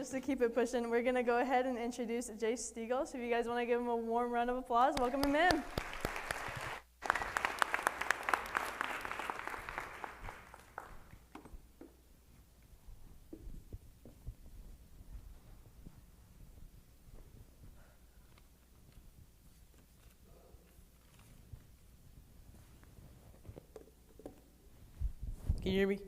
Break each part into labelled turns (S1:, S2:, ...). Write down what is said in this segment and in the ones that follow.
S1: just to keep it pushing, we're going to go ahead and introduce Jace Stegall. So if you guys want to give him a warm round of applause, welcome him in.
S2: Can you hear me?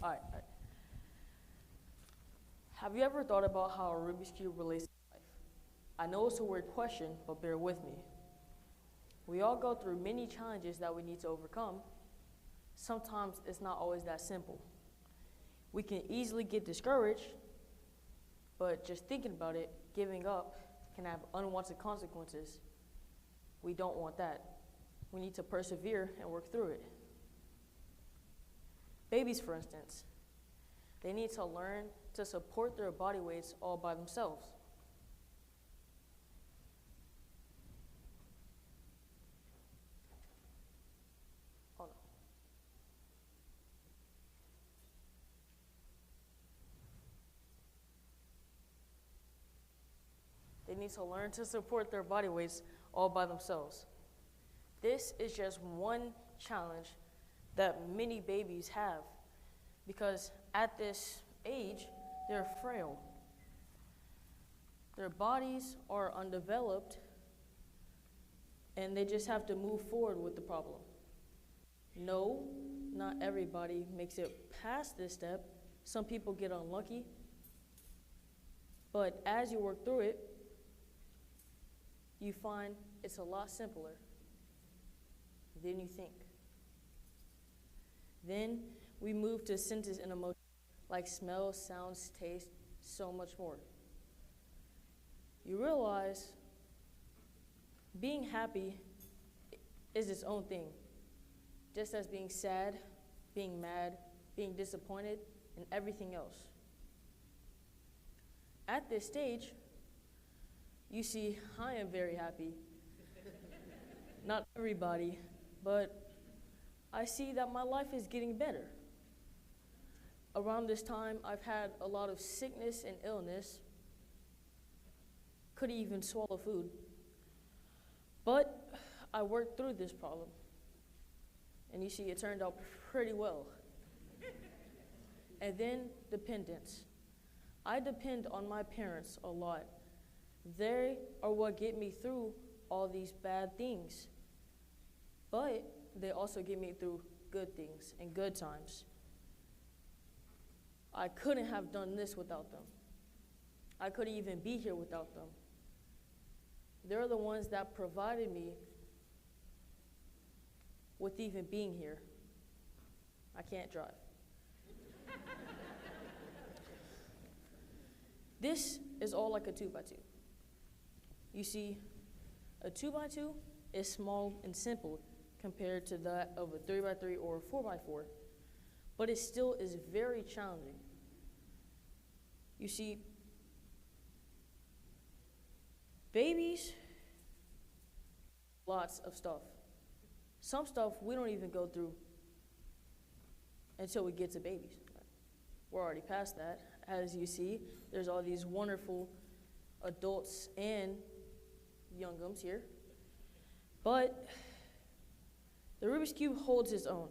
S2: All right. Have you ever thought about how a Rubik's Cube relates to life? I know it's a weird question, but bear with me. We all go through many challenges that we need to overcome. Sometimes it's not always that simple. We can easily get discouraged, but just thinking about it, giving up can have unwanted consequences. We don't want that. We need to persevere and work through it. Babies, for instance, they need to learn to support their body weights all by themselves. Oh no. They need to learn to support their body weights all by themselves. This is just one challenge that many babies have, because at this age, they're frail. Their bodies are undeveloped, and they just have to move forward with the problem. No, not everybody makes it past this step. Some people get unlucky, but as you work through it, you find it's a lot simpler than you think. Then we move to senses and emotions like smell, sounds, taste, so much more. You realize being happy is its own thing, just as being sad, being mad, being disappointed, and everything else. At this stage, you see, I am very happy. Not everybody, but I see that my life is getting better. Around this time, I've had a lot of sickness and illness. Couldn't even swallow food. But I worked through this problem. And you see, it turned out pretty well. And then dependence. I depend on my parents a lot. They are what get me through all these bad things. But they also get me through good things and good times. I couldn't have done this without them. I couldn't even be here without them. They're the ones that provided me with even being here. I can't drive. This is all like a 2x2. You see, a 2x2 is small and simple compared to that of a 3x3 or a 4x4, but it still is very challenging. You see, babies, lots of stuff. Some stuff we don't even go through until we get to babies. We're already past that. As you see, there's all these wonderful adults and youngums here. But the Rubik's Cube holds its own.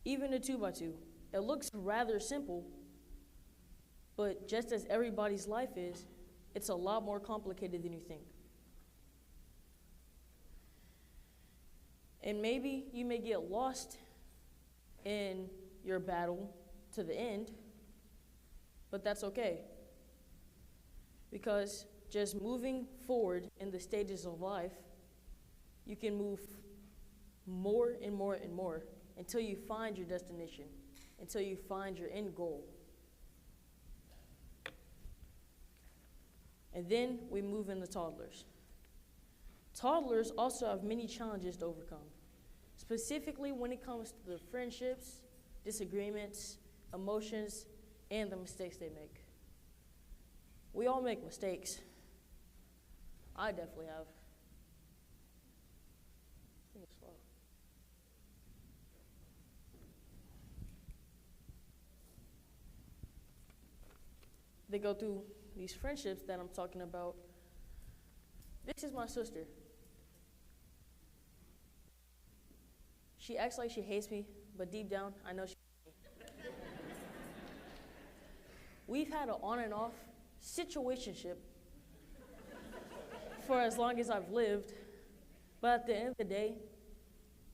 S2: Even a 2x2. It looks rather simple, but just as everybody's life is, it's a lot more complicated than you think. And maybe you may get lost in your battle to the end, but that's okay. Because just moving forward in the stages of life, you can move more and more and more until you find your destination, until you find your end goal. And then we move into toddlers. Toddlers also have many challenges to overcome, specifically when it comes to the friendships, disagreements, emotions, and the mistakes they make. We all make mistakes. I definitely have. I think it's slow. they go through these friendships that I'm talking about. This is my sister. She acts like she hates me, but deep down, I know she hates me. We've had an on and off situationship for as long as I've lived, but at the end of the day,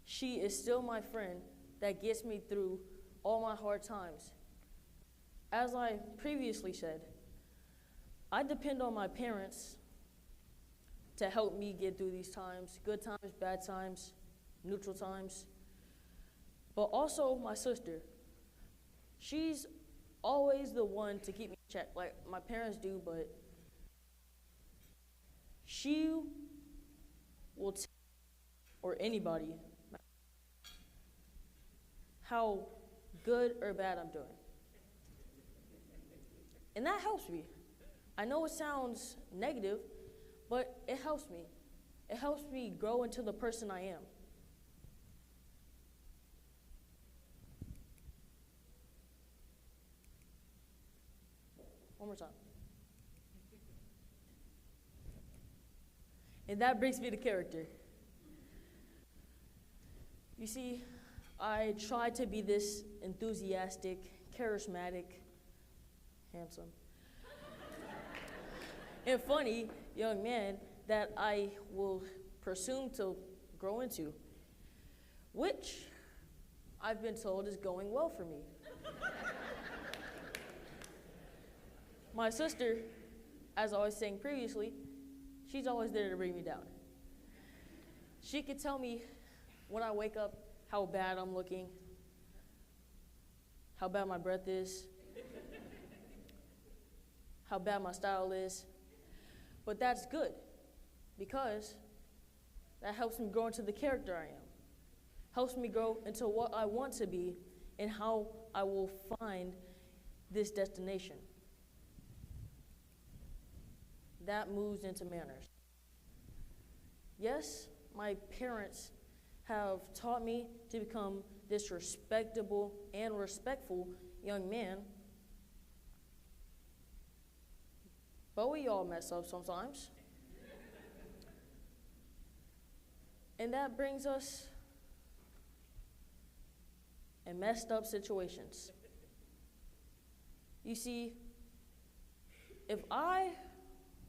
S2: she is still my friend that gets me through all my hard times. As I previously said, I depend on my parents to help me get through these times, good times, bad times, neutral times. But also my sister. She's always the one to keep me in check, like my parents do, but she will tell or anybody how good or bad I'm doing. And that helps me. I know it sounds negative, but it helps me. It helps me grow into the person I am. One more time. And that brings me to character. You see, I try to be this enthusiastic, charismatic, handsome, and funny young man that I will presume to grow into, which I've been told is going well for me. My sister, as I was saying previously, she's always there to bring me down. She could tell me when I wake up how bad I'm looking, how bad my breath is, how bad my style is. But that's good because that helps me grow into the character I am, helps me grow into what I want to be and how I will find this destination. That moves into manners. Yes, my parents have taught me to become this respectable and respectful young man, but we all mess up sometimes. And that brings us in messed up situations. You see, if I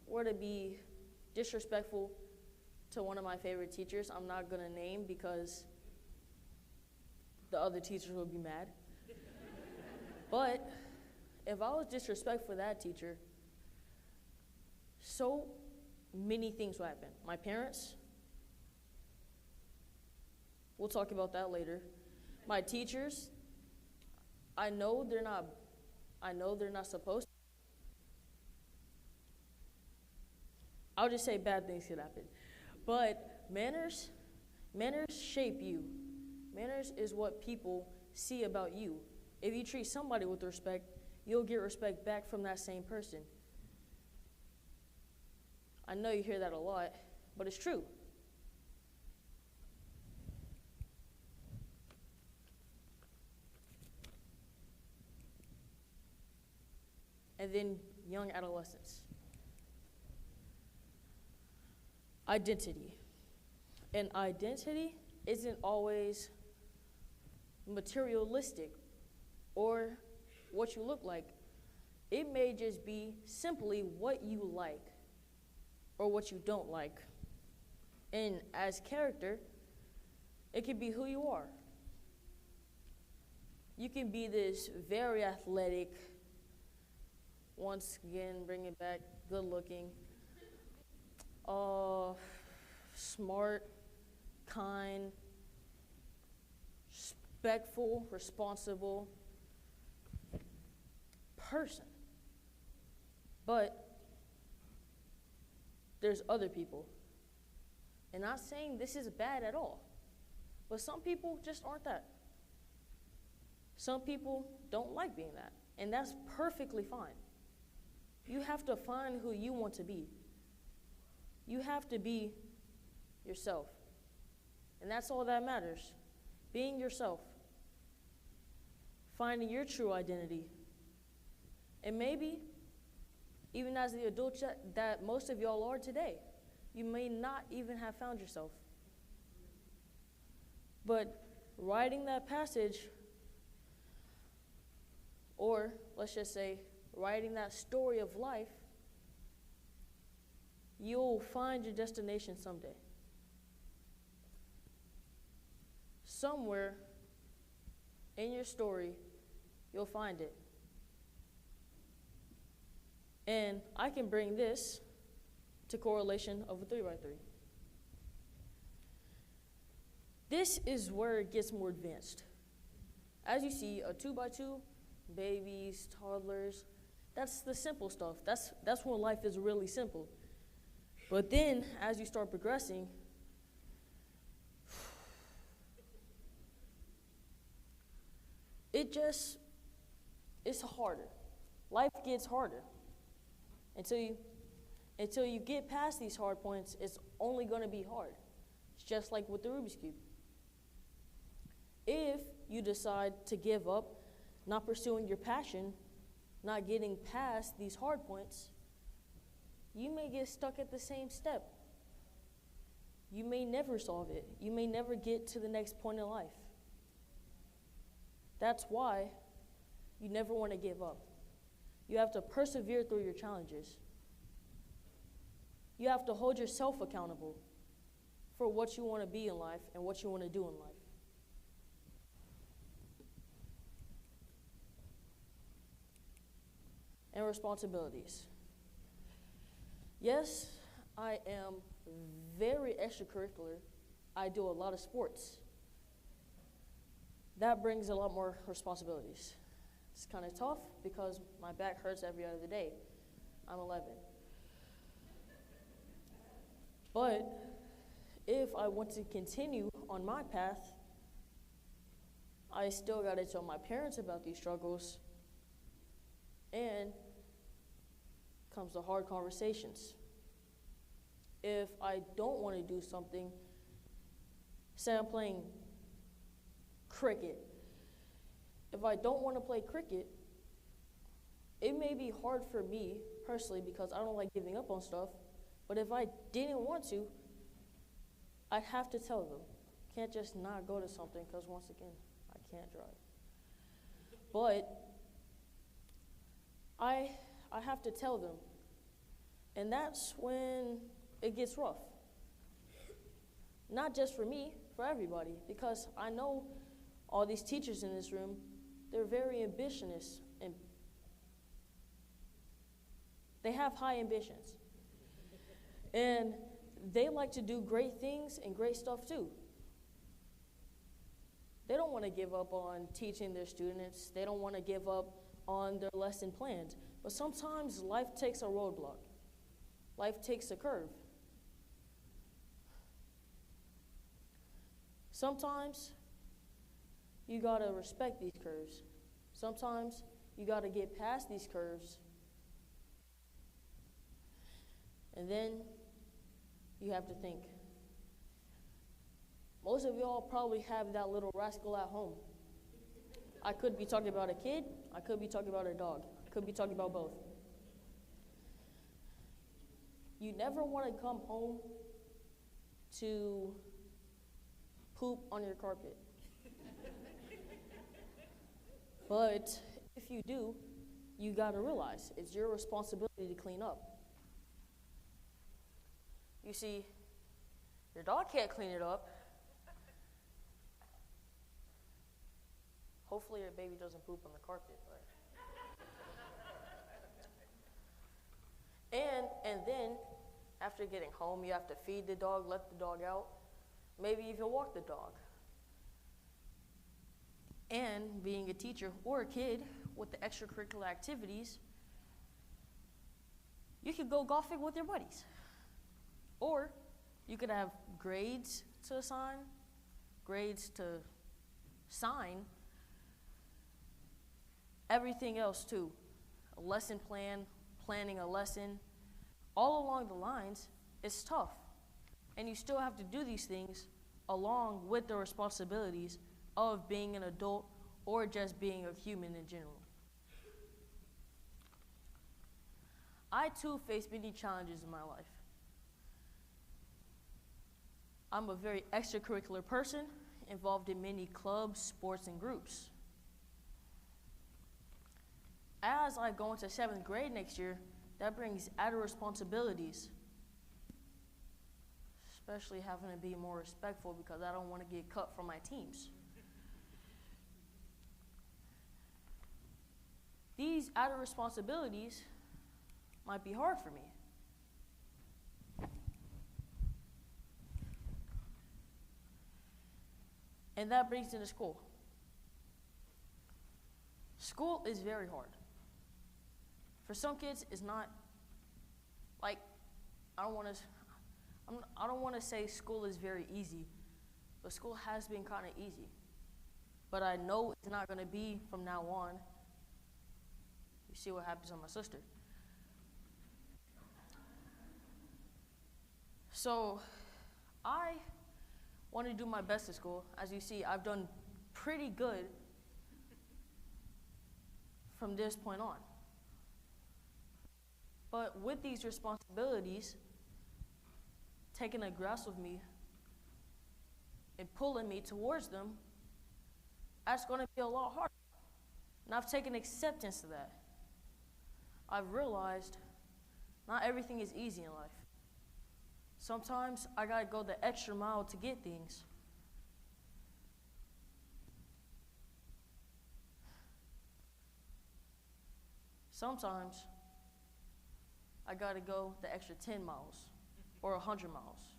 S2: were to be disrespectful to one of my favorite teachers, I'm not gonna name because the other teachers will be mad. But if I was disrespectful for that teacher, so many things will happen. My parents, we'll talk about that later. My teachers, I know they're not supposed to. I'll just say bad things could happen. But manners shape you. Manners is what people see about you. If you treat somebody with respect, you'll get respect back from that same person. I know you hear that a lot, but it's true. And then young adolescents. Identity. And identity isn't always materialistic or what you look like. It may just be simply what you like or what you don't like. And as character, it can be who you are. You can be this very athletic, once again, bring it back, good looking, smart, kind, respectful, responsible person. But there's other people. And not saying this is bad at all, but some people just aren't that. Some people don't like being that, and that's perfectly fine. You have to find who you want to be. You have to be yourself. And that's all that matters. Being yourself. Finding your true identity. And maybe even as the adults that most of y'all are today. You may not even have found yourself. But writing that passage, or let's just say, writing that story of life, you'll find your destination someday. Somewhere in your story, you'll find it. And I can bring this to correlation of a 3x3. This is where it gets more advanced. As you see, a 2x2, babies, toddlers, that's the simple stuff. That's when life is really simple. But then, as you start progressing, it's harder. Life gets harder. Until you get past these hard points, it's only going to be hard. It's just like with the Rubik's Cube. If you decide to give up, not pursuing your passion, not getting past these hard points, you may get stuck at the same step. You may never solve it. You may never get to the next point in life. That's why you never want to give up. You have to persevere through your challenges. You have to hold yourself accountable for what you want to be in life and what you want to do in life. And responsibilities. Yes, I am very extracurricular. I do a lot of sports. That brings a lot more responsibilities. It's kind of tough because my back hurts every other day. I'm 11. But if I want to continue on my path, I still got to tell my parents about these struggles, and comes the hard conversations. If I don't want to do something, say I'm playing cricket. If I don't want to play cricket, it may be hard for me personally because I don't like giving up on stuff. But if I didn't want to, I'd have to tell them. Can't just not go to something because once again, I can't drive. But I have to tell them. And that's when it gets rough. Not just for me, for everybody. Because I know all these teachers in this room, they're very ambitious. And they have high ambitions. And they like to do great things and great stuff too. They don't want to give up on teaching their students. They don't want to give up on their lesson plans. But sometimes life takes a roadblock. Life takes a curve. Sometimes you got to respect these curves. Sometimes you got to get past these curves. And then you have to think. Most of y'all probably have that little rascal at home. I could be talking about a kid. I could be talking about a dog. I could be talking about both. You never want to come home to poop on your carpet. But if you do, you got to realize it's your responsibility to clean up. You see, your dog can't clean it up. Hopefully your baby doesn't poop on the carpet. And then, after getting home, you have to feed the dog, let the dog out, maybe even walk the dog. And being a teacher or a kid with the extracurricular activities, you could go golfing with your buddies. Or you could have grades to assign, grades to sign, everything else too. A lesson plan, planning a lesson, all along the lines, it's tough. And you still have to do these things along with the responsibilities of being an adult or just being a human in general. I too face many challenges in my life. I'm a very extracurricular person, involved in many clubs, sports, and groups. As I go into 7th grade next year, that brings added responsibilities, especially having to be more respectful because I don't want to get cut from my teams. These added responsibilities might be hard for me. And that brings me to school. School is very hard. For some kids, it's not like, I don't want to say school is very easy, but school has been kind of easy. But I know it's not going to be from now on. You see what happens on my sister. So I want to do my best at school. As you see, I've done pretty good from this point on. But with these responsibilities taking a grasp of me and pulling me towards them, that's going to be a lot harder. And I've taken acceptance to that. I've realized not everything is easy in life. Sometimes I gotta go the extra mile to get things. Sometimes I gotta go the extra 10 miles or 100 miles.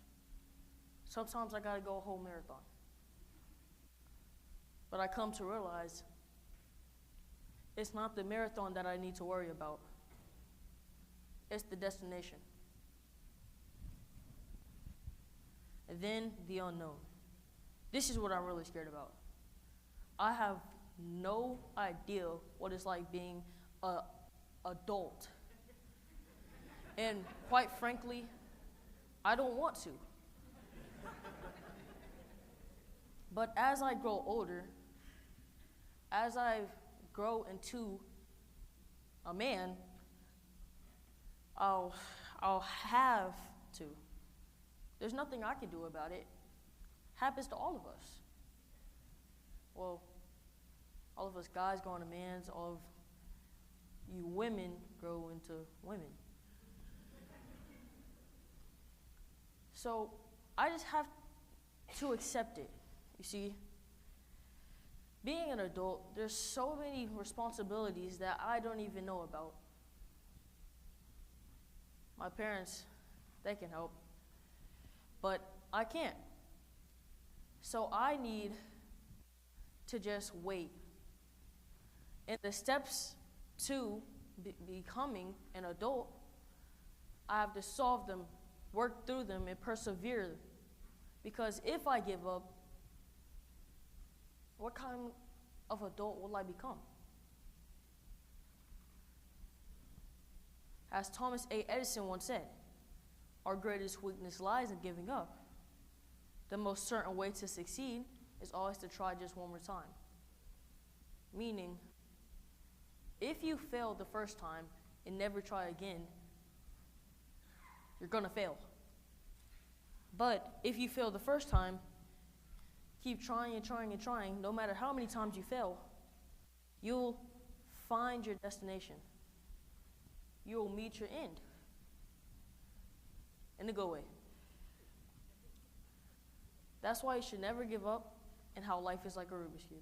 S2: Sometimes I gotta go a whole marathon. But I come to realize it's not the marathon that I need to worry about. It's the destination. And then the unknown. This is what I'm really scared about. I have no idea what it's like being an adult. And quite frankly, I don't want to. But as I grow older, as I grow into a man, I'll have to. There's nothing I can do about it. Happens to all of us. Well, all of us guys go into mans, all of you women grow into women. So I just have to accept it. You see, being an adult, there's so many responsibilities that I don't even know about. My parents, they can help, but I can't. So I need to just wait. And the steps to becoming an adult, I have to solve them, work through them, and persevere. Because if I give up, what kind of adult will I become? As Thomas A. Edison once said, our greatest weakness lies in giving up. The most certain way to succeed is always to try just one more time. Meaning, if you fail the first time and never try again, you're gonna fail. But if you fail the first time, keep trying and trying and trying, no matter how many times you fail, you'll find your destination. You'll meet your end in a good way. That's why you should never give up and how life is like a Rubik's Cube.